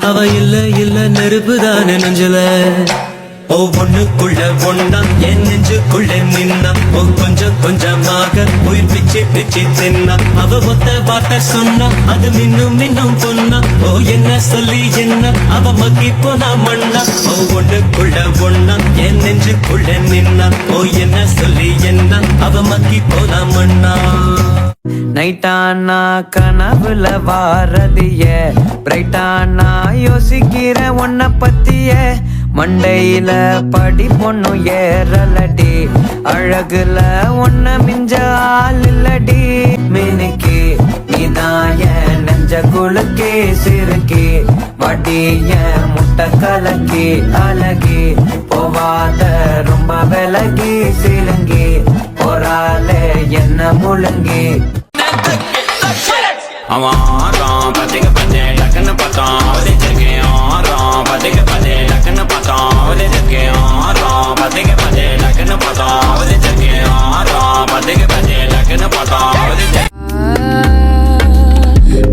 அவ இல்ல நெருப்புதான நெஞ்சல ஒவ்வொன்னுக்குள்ள ஒன்னா என் நெஞ்சுக்குள்ள நின்னா கொஞ்சம் கொஞ்சமாக உயிர் பிச்சு பிச்சு தின்னா அவ ஒத்த வார்த்தை சொன்னா அது மின்னும் பொன்னா என்ன சொல்லி என்ன அவ மக்கி போனா மண்ணா ஒவ்வொன்னுக்குள்ள ஒன்னா என் நெஞ்சுக்குள்ள நின்னா என்ன சொல்லி என்ன அவ மக்கி போனா மண்ணா நைட்டானா கனவுல வாரதிய பிரைட்டானா யோசிக்கிற உன்ன பத்திய மண்டையில படி பொண்ணு ஏறலடி அழகுல ஒன்ன மிஞ்ச ஆள் இல்லடி மினுக்கி நீதாய நெஞ்ச குலுக்கி சிறுக்கி வடிய முட்டை கலக்கி அழகி போவாத ரொம்ப விலகி சிலுங்கி போராலே என்ன முழுங்கி அவன் ஆறான் பத்திக்க பத்தே டக்குன்னு பார்த்தான் அவதிச்சிருக்கேன் ஆறான் பத்திக்க பத்தே டக்குன்னு பார்த்தான் அவதிச்சிருக்கேன் ஆறான் பத்திக்க பத்தே டக்குன்னு பார்த்தான் அவதிச்சிருக்கேன் ஆறான் பத்திக்க பத்தே டக்குன்னு பார்த்தான் அவதிச்சிருக்கேன்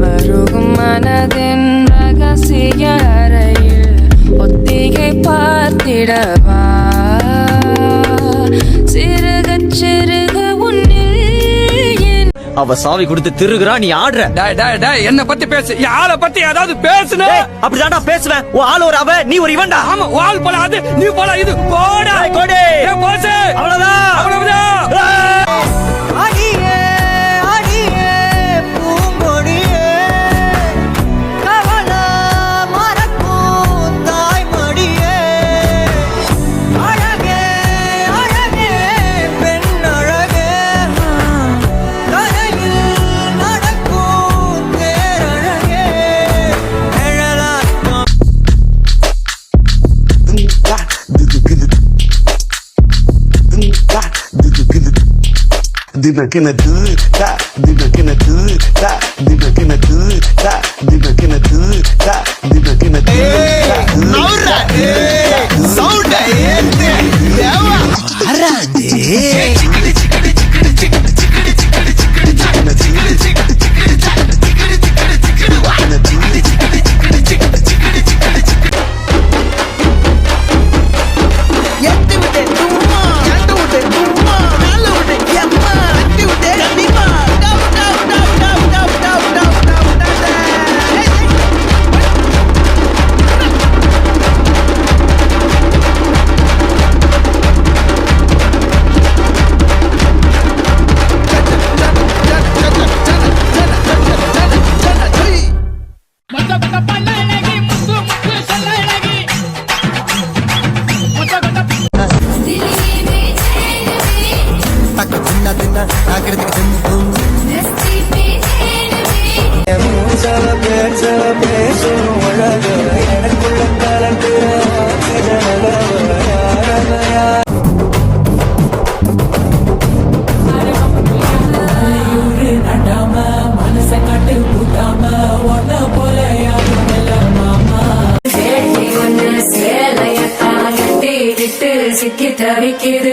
மருகும் மனதின் ரகசிய அறையில் ஒத்திகை பார்த்திடவா சிறுக சிறுக உன்னில் அவ சாவி கொடுத்து திருகுறா நீ ஆடுற என்ன பத்தி பேசு ஆளை பத்தி ஏதாவது பேசுன அப்படிதான்டா பேசுவேன் உன் ஆள் ஒரு அவ நீ ஒரு இவன்டா ஆமா ஆள் போல அது நீ போல இது போடா கோடி போசு அவ்வளவுதான் அவ்வளவுதான் அடியே அடியே பூங்கொடியே கவல மறக்கும் தாய்மடியே அழகே அழகே பெண் அழகே கரையில் நடக்கும் தேரழகே நிழலாட்டம் Dina kena do that, dina kena do that, dina kena do that, dina kena do that, dina kena do that. Naura, sound ஏத்து ஏவா அரடே சிக்கி தவிக்குது